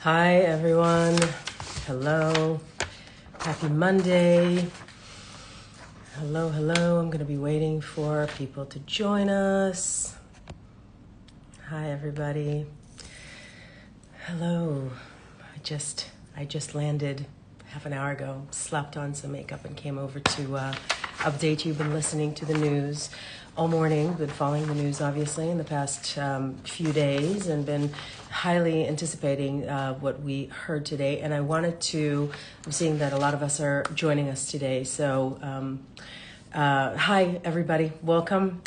Hi, everyone. Hello. Happy Monday. Hello, hello. I'm going to be waiting for people to join us. Hi, everybody. Hello. I just landed half an hour ago, slapped on some makeup and came over to update you. Been listening to the news all morning, been following the news obviously in the past few days and been highly anticipating what we heard today. And I'm seeing that a lot of us are joining us today. So hi, everybody. Welcome.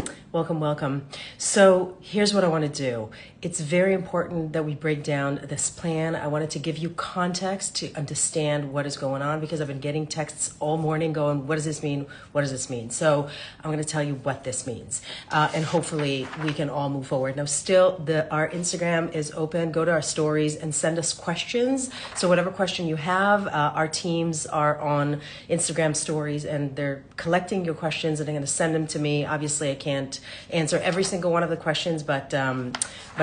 So here's what I want to do. It's very important that we break down this plan. I wanted to give you context to understand what is going on because I've been getting texts all morning going, what does this mean? What does this mean? So I'm going to tell you what this means. And hopefully we can all move forward. Now, still, our Instagram is open. Go to our stories and send us questions. So whatever question you have, our teams are on Instagram stories and they're collecting your questions and they're going to send them to me. Obviously, I can't answer every single one of the questions, but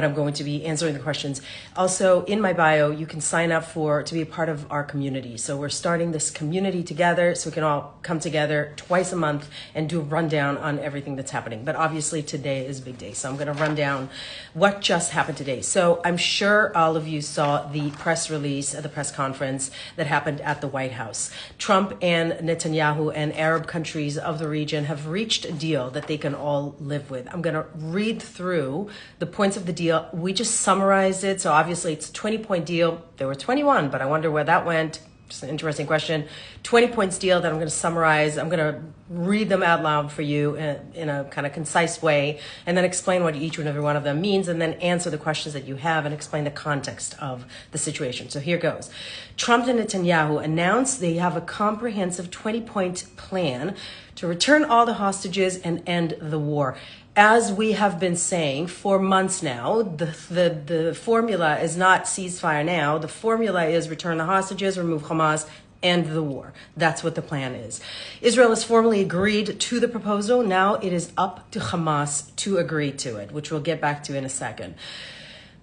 I'm going to be answering the questions. Also, in my bio, you can sign up to be a part of our community. So we're starting this community together so we can all come together twice a month and do a rundown on everything that's happening. But obviously today is a big day. So I'm going to run down what just happened today. So I'm sure all of you saw the press release at the press conference that happened at the White House. Trump and Netanyahu and Arab countries of the region have reached a deal that they can all live with. I'm going to read through the points of the deal. We just summarized it. So obviously it's a 20-point deal. There were 21, but I wonder where that went. Just an interesting question. 20 points deal that I'm going to summarize. I'm going to read them out loud for you in a kind of concise way and then explain what each and every one of them means and then answer the questions that you have and explain the context of the situation. So here goes. Trump and Netanyahu announced they have a comprehensive 20-point plan to return all the hostages and end the war. As we have been saying for months now, the formula is not ceasefire now. The formula is return the hostages, remove Hamas, end the war. That's what the plan is. Israel has formally agreed to the proposal. Now it is up to Hamas to agree to it, which we'll get back to in a second.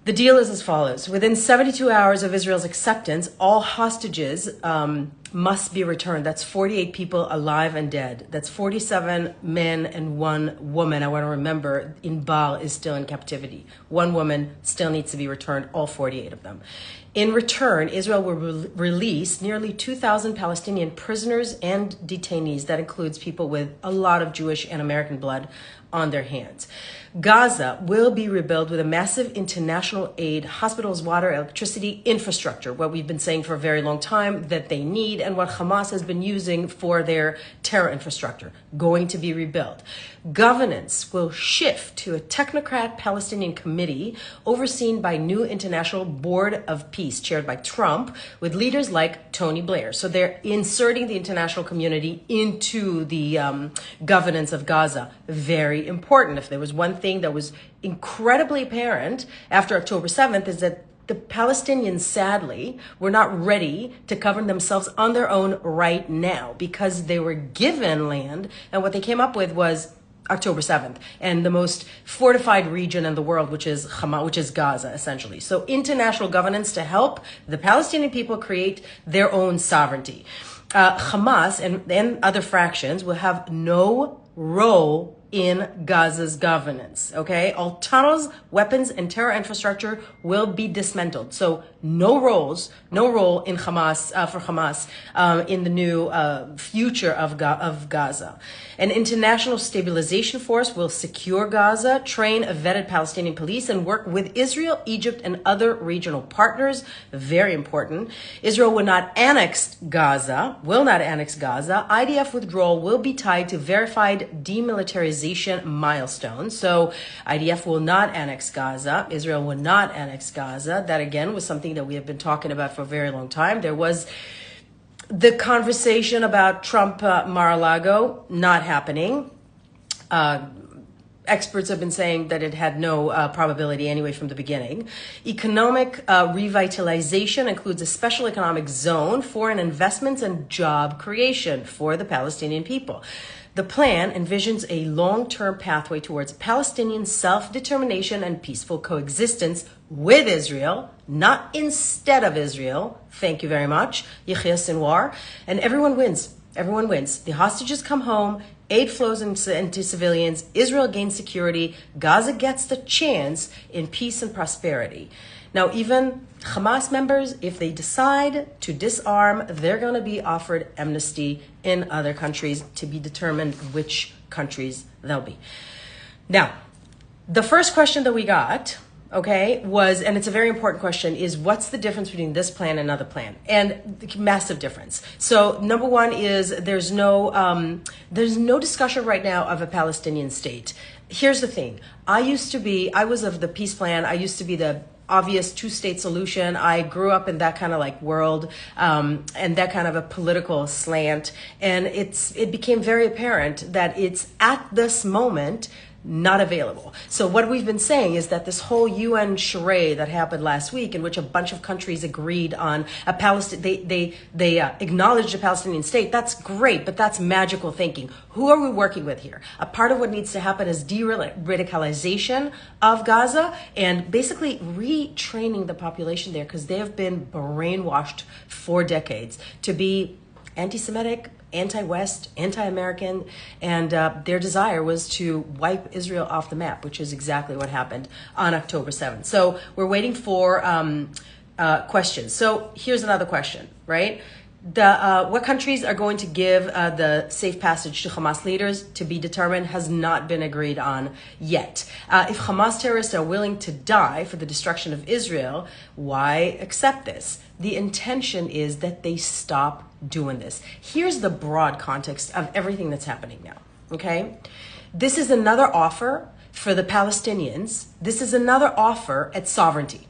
The deal is as follows. Within 72 hours of Israel's acceptance, all hostages must be returned. That's 48 people alive and dead. That's 47 men and 1 woman. I want to remember Inbal is still in captivity. 1 woman still needs to be returned, all 48 of them. In return, Israel will release nearly 2,000 Palestinian prisoners and detainees. That includes people with a lot of Jewish and American blood on their hands. Gaza will be rebuilt with a massive international aid, hospitals, water, electricity, infrastructure, what we've been saying for a very long time that they need and what Hamas has been using for their terror infrastructure, going to be rebuilt. Governance will shift to a technocrat Palestinian committee overseen by new International Board of Peace, chaired by Trump, with leaders like Tony Blair. So they're inserting the international community into the governance of Gaza. Very important. If there was one thing that was incredibly apparent after October 7th is that the Palestinians, sadly, were not ready to govern themselves on their own right now because they were given land. And what they came up with was October 7th and the most fortified region in the world, which is Hamas, which is Gaza, essentially. So international governance to help the Palestinian people create their own sovereignty. Hamas and other fractions will have no role in Gaza's governance, okay? All tunnels, weapons, and terror infrastructure will be dismantled. So no role in Hamas, for Hamas in the new future of Gaza. An international stabilization force will secure Gaza, train a vetted Palestinian police, and work with Israel, Egypt, and other regional partners. Very important. Israel will not annex Gaza. IDF withdrawal will be tied to verified demilitarization milestones. So IDF will not annex Gaza. Israel will not annex Gaza. That, again, was something that we have been talking about for a very long time. There was the conversation about Trump Mar-a-Lago not happening. Experts have been saying that it had no probability anyway from the beginning. Economic revitalization includes a special economic zone, foreign investments, and job creation for the Palestinian people. The plan envisions a long-term pathway towards Palestinian self-determination and peaceful coexistence with Israel, not instead of Israel. Thank you very much. Yahya Sinwar. And everyone wins. Everyone wins. The hostages come home. Aid flows into civilians. Israel gains security. Gaza gets the chance in peace and prosperity. Now, even Hamas members, if they decide to disarm, they're going to be offered amnesty in other countries, to be determined which countries they'll be. Now, the first question that we got, okay, was, and it's a very important question, is what's the difference between this plan and another plan? And massive difference. So number one is there's no discussion right now of a Palestinian state. Here's the thing. I was of the peace plan. I used to be the obvious two-state solution. I grew up in that kind of like world, and that kind of a political slant. And it became very apparent that it's at this moment not available. So what we've been saying is that this whole UN charade that happened last week, in which a bunch of countries agreed on a they acknowledged a Palestinian state, that's great, but that's magical thinking. Who are we working with here? A part of what needs to happen is de-radicalization of Gaza and basically retraining the population there, because they have been brainwashed for decades to be anti-Semitic, anti-West, anti-American, and their desire was to wipe Israel off the map, which is exactly what happened on October 7th. So we're waiting for questions. So here's another question, right? What countries are going to give the safe passage to Hamas leaders to be determined has not been agreed on yet. If Hamas terrorists are willing to die for the destruction of Israel, why accept this? The intention is that they stop doing this. Here's the broad context of everything that's happening now, okay? This is another offer for the Palestinians. This is another offer at sovereignty.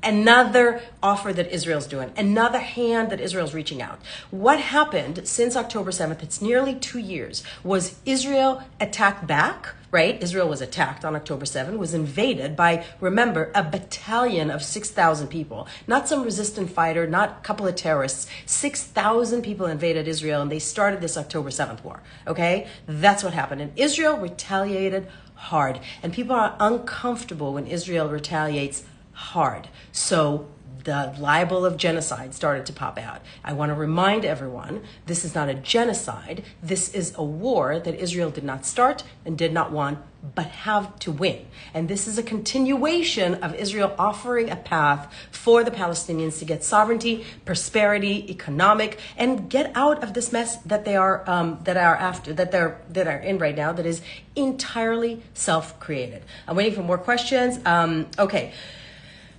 Another offer that Israel's doing, another hand that Israel's reaching out. What happened since October 7th, it's nearly 2 years, was Israel attacked back, right? Israel was attacked on October 7th, was invaded by, remember, a battalion of 6,000 people. Not some resistant fighter, not a couple of terrorists. 6,000 people invaded Israel, and they started this October 7th war, okay? That's what happened. And Israel retaliated hard. And people are uncomfortable when Israel retaliates hard. So the libel of genocide started to pop out. I want to remind everyone, this is not a genocide. This is a war that Israel did not start and did not want, but have to win. And this is a continuation of Israel offering a path for the Palestinians to get sovereignty, prosperity, economic, and get out of this mess that they are in right now that is entirely self-created. I'm waiting for more questions. Okay.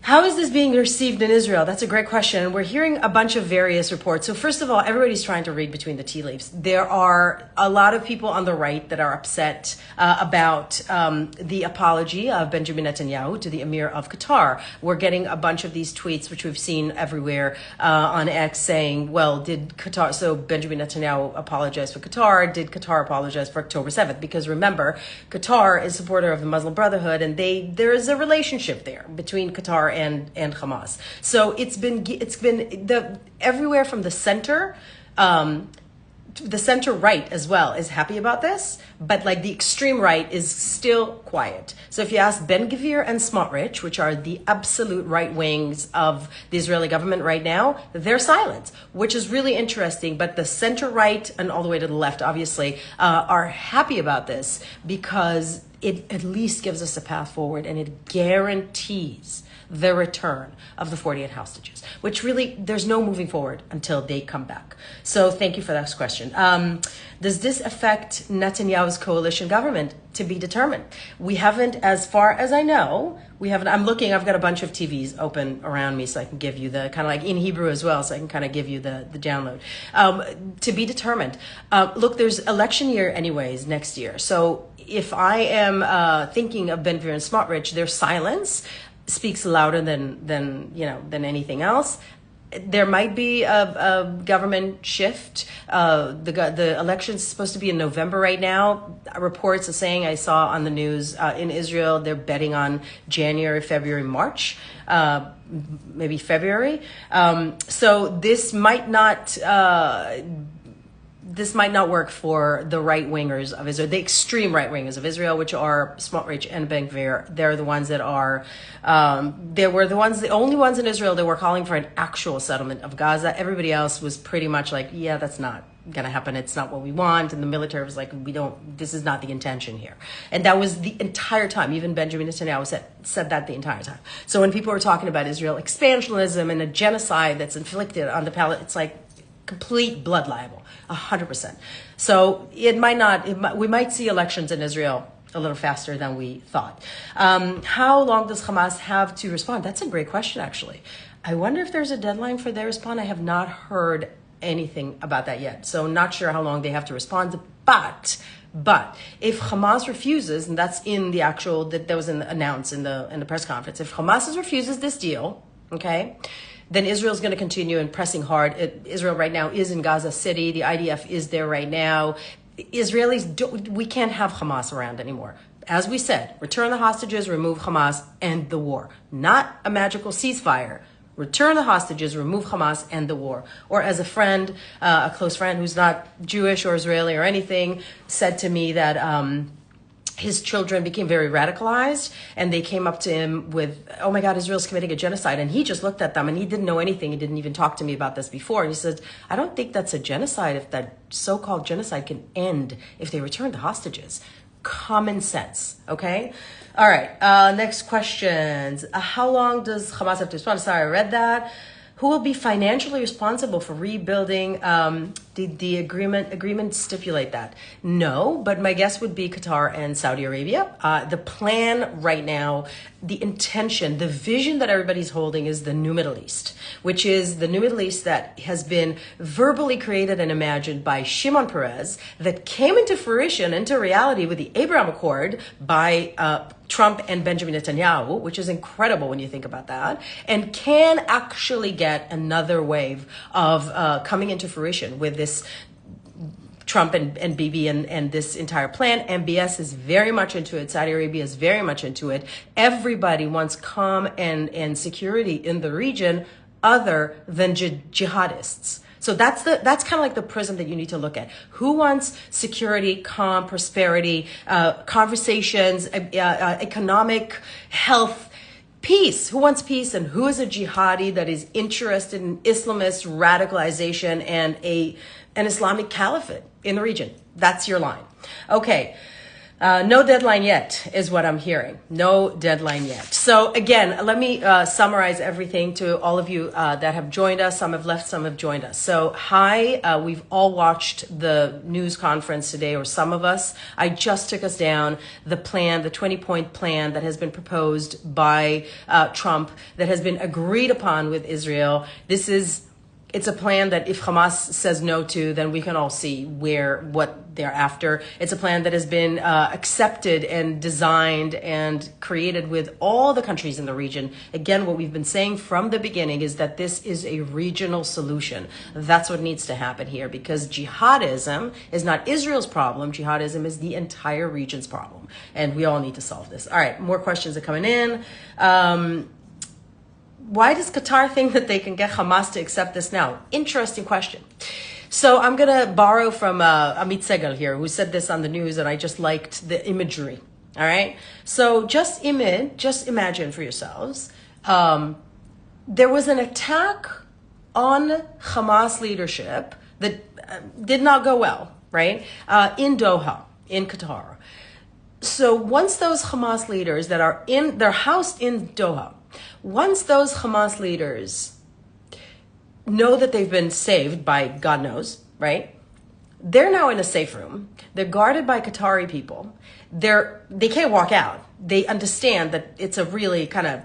How is this being received in Israel? That's a great question. We're hearing a bunch of various reports. So first of all, everybody's trying to read between the tea leaves. There are a lot of people on the right that are upset about the apology of Benjamin Netanyahu to the Emir of Qatar. We're getting a bunch of these tweets, which we've seen everywhere on X, saying, well, did Qatar, so Benjamin Netanyahu apologized for Qatar, did Qatar apologize for October 7th? Because remember, Qatar is a supporter of the Muslim Brotherhood, and there is a relationship there between Qatar and Hamas. So it's been everywhere from the center, the center right as well is happy about this, but like the extreme right is still quiet. So if you ask Ben Gvir and Smotrich, which are the absolute right wings of the Israeli government right now, they're silent, which is really interesting. But the center right and all the way to the left, obviously, are happy about this because it at least gives us a path forward, and it guarantees the return of the 48 hostages, which really, there's no moving forward until they come back. So thank you for that question. Does this affect Netanyahu's coalition government? To be determined. We haven't, as far as I know, I'm looking, I've got a bunch of TVs open around me so I can give you the, kind of like in Hebrew as well, so I can kind of give you the download. To be determined. Look, there's election year anyways next year. So if I am thinking of Ben-Gvir and Smotrich, their silence speaks louder than anything else. There might be a government shift. The election's supposed to be in November right now. Reports are saying, I saw on the news in Israel, they're betting on January, February, March, maybe February. So this might not this might not work for the right wingers of Israel, the extreme right wingers of Israel, which are Smotrich and Ben-Gvir. They're the ones that are, the only ones in Israel that were calling for an actual settlement of Gaza. Everybody else was pretty much like, yeah, that's not going to happen. It's not what we want. And the military was like, this is not the intention here. And that was the entire time. Even Benjamin Netanyahu said that the entire time. So when people were talking about Israel expansionism and a genocide that's inflicted on the Palestinians, it's like complete blood libel, 100%. So we might see elections in Israel a little faster than we thought. How long does Hamas have to respond? That's a great question, actually. I wonder if there's a deadline for their response. I have not heard anything about that yet. So not sure how long they have to respond. But if Hamas refuses, and that's in the actual, that was announced in the press conference, if Hamas refuses this deal, okay, then Israel's going to continue and pressing hard. Israel right now is in Gaza City. The IDF is there right now. We can't have Hamas around anymore. As we said, return the hostages, remove Hamas, end the war. Not a magical ceasefire. Return the hostages, remove Hamas, end the war. Or as a friend, a close friend who's not Jewish or Israeli or anything, said to me that his children became very radicalized and they came up to him with, oh my God, Israel's committing a genocide. And he just looked at them and he didn't know anything. He didn't even talk to me about this before. And he said, I don't think that's a genocide if that so-called genocide can end if they return the hostages. Common sense, okay? All right, next questions. How long does Hamas have to respond? Sorry, I read that. Who will be financially responsible for rebuilding? Did the agreement stipulate that? No, but my guess would be Qatar and Saudi Arabia. The plan right now, the intention, the vision that everybody's holding is the new Middle East, which is the new Middle East that has been verbally created and imagined by Shimon Peres, that came into fruition, into reality with the Abraham Accord by Trump and Benjamin Netanyahu, which is incredible when you think about that, and can actually get another wave of coming into fruition with this Trump and Bibi and this entire plan. MBS is very much into it. Saudi Arabia is very much into it. Everybody wants calm and security in the region other than jihadists. So that's kind of like the prism that you need to look at. Who wants security, calm, prosperity, conversations, economic health, peace? Who wants peace? And who is a jihadi that is interested in Islamist radicalization and an Islamic caliphate in the region? That's your line. Okay. No deadline yet is what I'm hearing. No deadline yet. So again, let me summarize everything to all of you that have joined us. Some have left, some have joined us. So hi, we've all watched the news conference today, or some of us. I just took us down the plan, the 20-point plan that has been proposed by Trump, that has been agreed upon with Israel. It's a plan that if Hamas says no to, then we can all see what they're after. It's a plan that has been accepted and designed and created with all the countries in the region. Again, what we've been saying from the beginning is that this is a regional solution. That's what needs to happen here, because jihadism is not Israel's problem. Jihadism is the entire region's problem. And we all need to solve this. All right, more questions are coming in. Why does Qatar think that they can get Hamas to accept this now? Interesting question. So I'm going to borrow from Amit Segal here, who said this on the news, and I just liked the imagery. All right. So just imagine for yourselves. There was an attack on Hamas leadership that did not go well, right? In Doha, in Qatar. So once those Hamas leaders they're housed in Doha, once those Hamas leaders know that they've been saved by God knows, right? They're now in a safe room. They're guarded by Qatari people. They can't walk out. They understand that it's a really kind of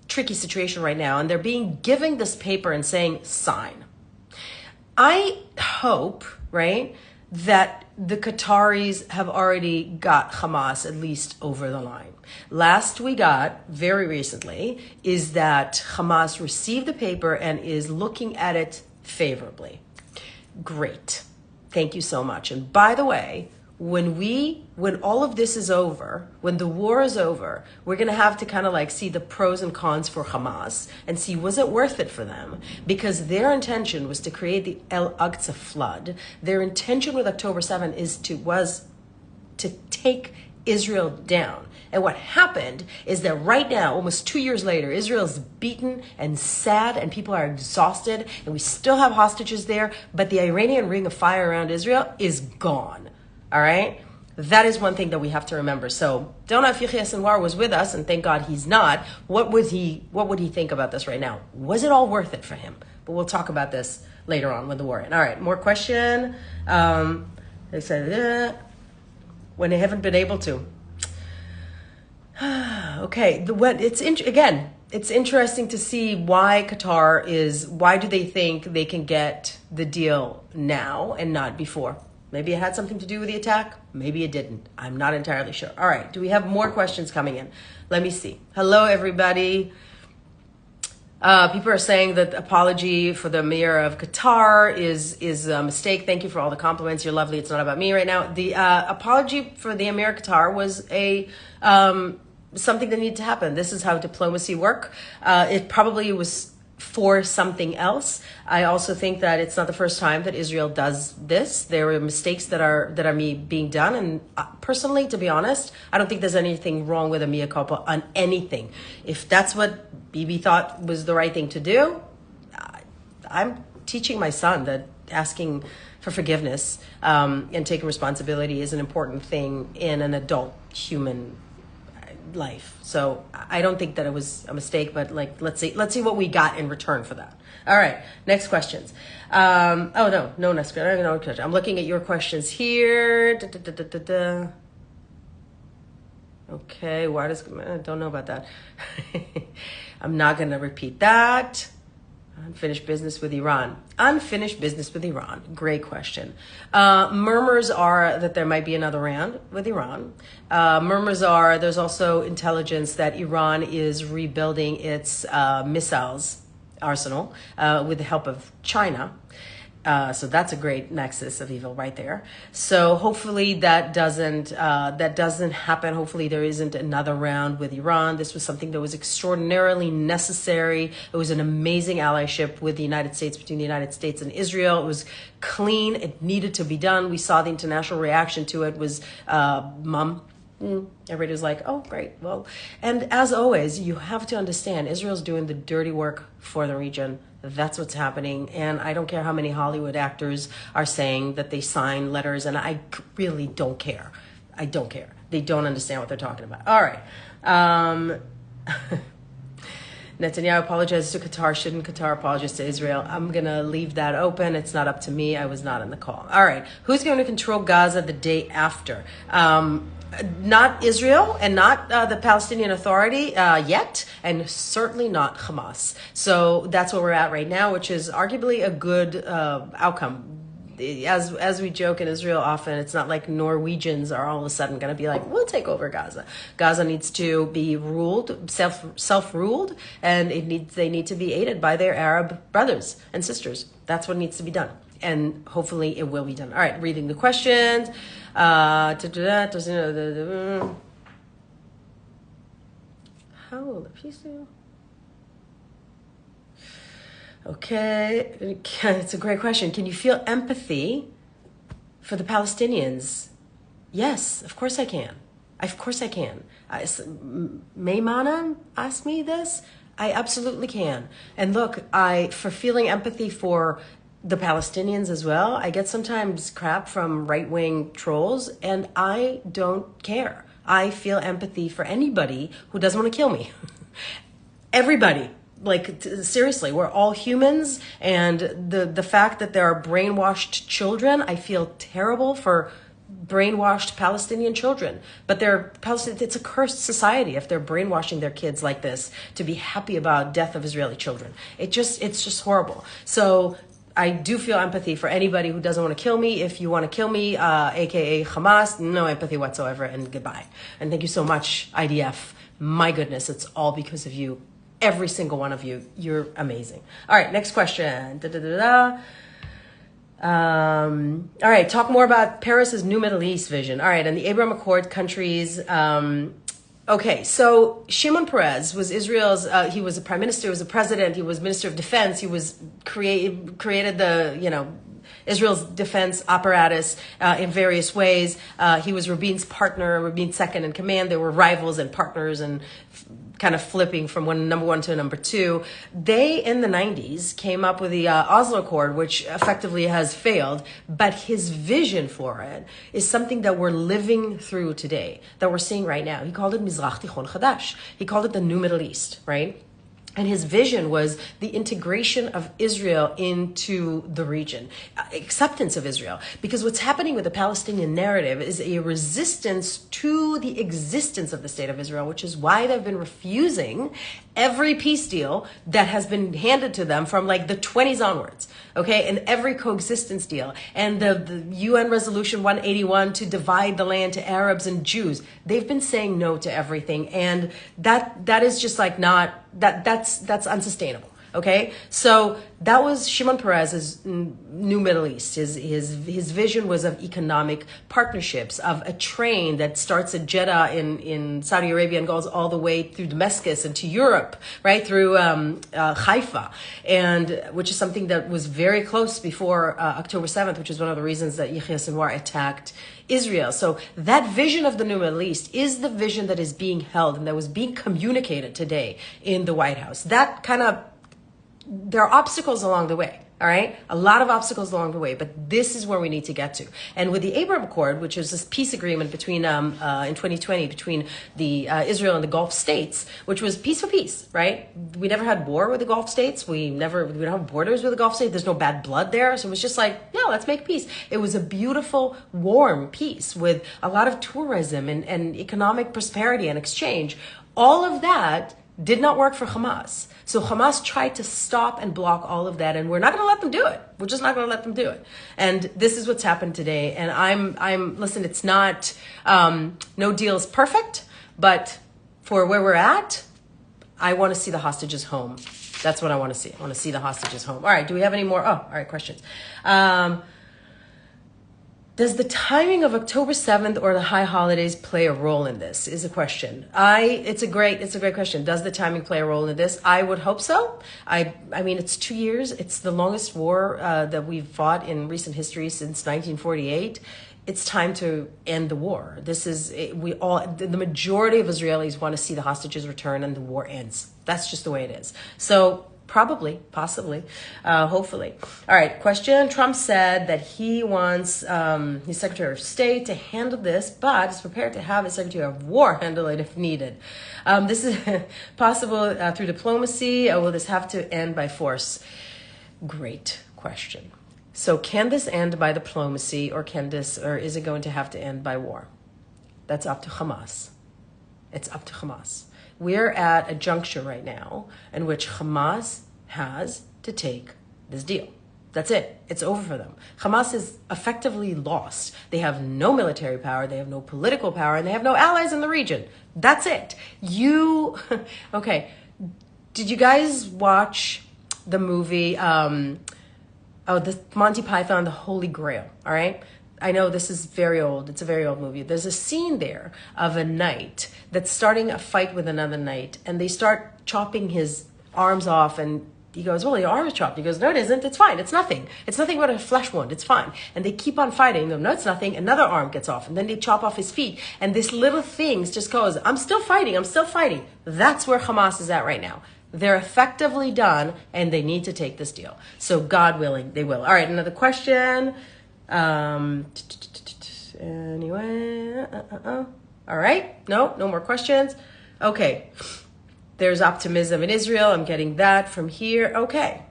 tricky situation right now, and they're being given this paper and saying, sign. I hope, right, that the Qataris have already got Hamas at least over the line. Last we got, very recently, is that Hamas received the paper and is looking at it favorably. Great. Thank you so much. And by the way, when all of this is over, when the war is over, we're going to have to kind of like see the pros and cons for Hamas and see, was it worth it for them? Because their intention was to create the Al-Aqsa flood. Their intention with October 7 was to take Israel down. And what happened is that right now, almost 2 years later, Israel's beaten and sad and people are exhausted and we still have hostages there, but the Iranian ring of fire around Israel is gone. All right? That is one thing that we have to remember. So Donat Yahya Sinwar was with us, and thank God he's not. What would he think about this right now? Was it all worth it for him? But we'll talk about this later on with the war. All right, more question. They said, when they haven't been able to. Okay, it's interesting to see why why do they think they can get the deal now and not before? Maybe it had something to do with the attack. Maybe it didn't. I'm not entirely sure. All right, do we have more questions coming in? Let me see. Hello, everybody. People are saying that the apology for the Emir of Qatar is a mistake. Thank you for all the compliments. You're lovely. It's not about me right now. The apology for the Emir of Qatar was something that needed to happen. This is how diplomacy works. It probably was for something else. I also think that it's not the first time that Israel does this. There are mistakes that are being done, and personally, to be honest, I don't think there's anything wrong with a mea culpa on anything. If that's what Bibi thought was the right thing to do, I'm teaching my son that asking for forgiveness and taking responsibility is an important thing in an adult human life. So I don't think that it was a mistake, but like let's see what we got in return for that. All right, next questions. No next question. I'm looking at your questions here. Okay, I don't know about that. I'm not going to repeat that. Unfinished business with Iran. Unfinished business with Iran. Great question. Murmurs are that there might be another round with Iran. Murmurs are there's also intelligence that Iran is rebuilding its missiles arsenal with the help of China. So that's a great nexus of evil right there. So hopefully that doesn't happen. Hopefully there isn't another round with Iran. This was something that was extraordinarily necessary. It was an amazing allyship with the United States, between the United States and Israel. It was clean. It needed to be done. We saw the international reaction to it was everybody was like, oh, great. Well, and as always, you have to understand, Israel's doing the dirty work for the region. That's what's happening. And I don't care how many Hollywood actors are saying that they sign letters, and I really don't care. I don't care. They don't understand what they're talking about. All right. Netanyahu apologizes to Qatar. Shouldn't Qatar apologize to Israel? I'm going to leave that open. It's not up to me. I was not in the call. All right. Who's going to control Gaza the day after? Not Israel and not the Palestinian Authority yet, and certainly not Hamas. So that's where we're at right now, which is arguably a good outcome. As we joke in Israel often, it's not like Norwegians are all of a sudden going to be like, we'll take over Gaza. Gaza needs to be ruled, self-ruled, and they need to be aided by their Arab brothers and sisters. That's what needs to be done. And hopefully it will be done. All right, reading the questions. How will the peace do? Okay, it's a great question. Can you feel empathy for the Palestinians? Yes, of course I can. Of course I can. Maymana asked me this. I absolutely can. And look, for feeling empathy for the Palestinians as well, I get sometimes crap from right-wing trolls, and I don't care. I feel empathy for anybody who doesn't want to kill me. Everybody. Like, seriously, we're all humans, and the fact that there are brainwashed children, I feel terrible for brainwashed Palestinian children. But it's a cursed society if they're brainwashing their kids like this to be happy about death of Israeli children. It's just horrible. So I do feel empathy for anybody who doesn't want to kill me. If you want to kill me, aka Hamas, no empathy whatsoever, and goodbye. And thank you so much, IDF. My goodness, it's all because of you. Every single one of you. You're amazing. All right, next question. All right, talk more about Paris's New Middle East vision. All right, and the Abraham Accord countries. Okay, so Shimon Peres was Israel's. He was a prime minister. He was a president. He was minister of defense. He was created the Israel's defense apparatus in various ways. He was Rabin's partner, Rabin's second in command. They were rivals and partners and kind of flipping from number one to number two. They, in the 90s, came up with the Oslo Accord, which effectively has failed. But his vision for it is something that we're living through today, that we're seeing right now. He called it Mizrach Tichon Chadash. He called it the New Middle East, right? And his vision was the integration of Israel into the region, acceptance of Israel. Because what's happening with the Palestinian narrative is a resistance to the existence of the state of Israel, which is why they've been refusing every peace deal that has been handed to them from like the 20s onwards, okay? And every coexistence deal. And the UN Resolution 181 to divide the land to Arabs and Jews. They've been saying no to everything. And that is just like not... That's unsustainable. Okay, so that was Shimon Peres's New Middle East. His vision was of economic partnerships, of a train that starts at Jeddah in Saudi Arabia and goes all the way through Damascus and to Europe, right through Haifa, and which is something that was very close before October 7th, which is one of the reasons that Yahya Sinwar attacked Israel. So that vision of the New Middle East is the vision that is being held and that was being communicated today in the White House. That kind of, there are obstacles along the way. All right, a lot of obstacles along the way, but this is where we need to get to. And with the Abraham Accord, which is this peace agreement between in 2020 between the Israel and the Gulf states, which was peace for peace, right? We never had war with the Gulf states. We don't have borders with the Gulf states. There's no bad blood there, so it was just like, yeah, let's make peace. It was a beautiful, warm peace with a lot of tourism and economic prosperity and exchange. All of that did not work for Hamas. So Hamas tried to stop and block all of that, and we're not going to let them do it. We're just not going to let them do it. And this is what's happened today. And I'm listen, it's not, no deal is perfect, but for where we're at, I want to see the hostages home. That's what I want to see. I want to see the hostages home. All right, do we have any more? Oh, all right, questions. Does the timing of October 7th or the high holidays play a role in this? Is a question. It's a great question. Does the timing play a role in this? I would hope so. I mean, it's 2 years. It's the longest war that we've fought in recent history since 1948. It's time to end the war. The majority of Israelis want to see the hostages return and the war ends. That's just the way it is. So, probably, possibly, hopefully. All right, question. Trump said that he wants his Secretary of State to handle this, but is prepared to have his Secretary of War handle it if needed. This is possible through diplomacy, or will this have to end by force? Great question. So can this end by diplomacy, or is it going to have to end by war? That's up to Hamas. It's up to Hamas. We're at a juncture right now in which Hamas has to take this deal. That's it. It's over for them. Hamas is effectively lost. They have no military power, they have no political power, and they have no allies in the region. That's it. Okay. Did you guys watch the movie, the Monty Python, The Holy Grail? All right. I know this is very old. It's a very old movie. There's a scene there of a knight that's starting a fight with another knight, and they start chopping his arms off, and he goes, well, your arm is chopped. He goes, no, it isn't. It's fine. It's nothing. It's nothing but a flesh wound. It's fine. And they keep on fighting. No, it's nothing. Another arm gets off, and then they chop off his feet. And this little thing just goes, I'm still fighting. I'm still fighting. That's where Hamas is at right now. They're effectively done, and they need to take this deal. So God willing, they will. All right, another question. Anyway, all right. No more questions. Okay. There's optimism in Israel. I'm getting that from here. Okay.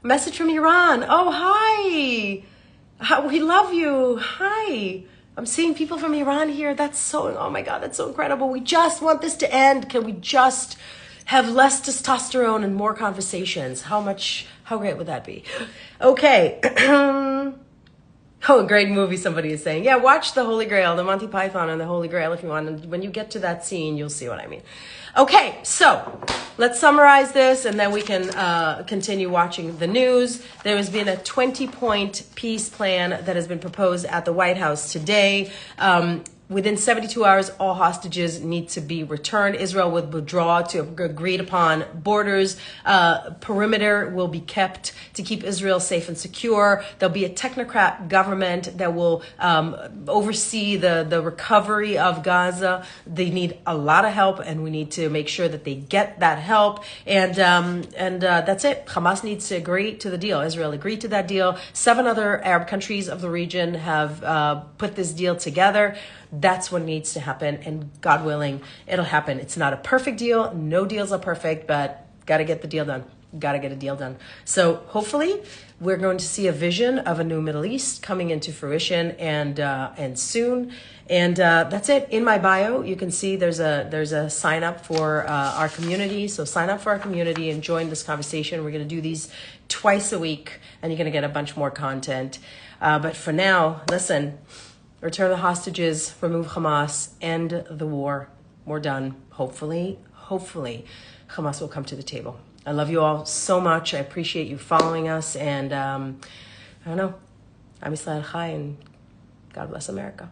Message from Iran. Oh, hi. We love you. Hi. I'm seeing people from Iran here. Oh my God, that's so incredible. We just want this to end. Can we just have less testosterone and more conversations? How great would that be? Okay. Oh, a great movie, somebody is saying. Yeah, watch The Holy Grail, the Monty Python and the Holy Grail if you want. And when you get to that scene, you'll see what I mean. Okay, so let's summarize this and then we can continue watching the news. There has been a 20-point peace plan that has been proposed at the White House today. Within 72 hours, all hostages need to be returned. Israel will withdraw to agreed upon borders. Perimeter will be kept to keep Israel safe and secure. There'll be a technocrat government that will oversee the recovery of Gaza. They need a lot of help, and we need to make sure that they get that help. And that's it. Hamas needs to agree to the deal. Israel agreed to that deal. 7 other Arab countries of the region have put this deal together. That's what needs to happen, and God willing, it'll happen. It's not a perfect deal. No deals are perfect, but got to get the deal done. Got to get a deal done. So hopefully we're going to see a vision of a new Middle East coming into fruition and soon. And that's it. In my bio, you can see there's a sign up for our community. So sign up for our community and join this conversation. We're going to do these twice a week, and you're going to get a bunch more content. But for now, listen. Return the hostages, remove Hamas, end the war. We're done. Hopefully, Hamas will come to the table. I love you all so much. I appreciate you following us. And I don't know. Am Yisrael Chai, and God bless America.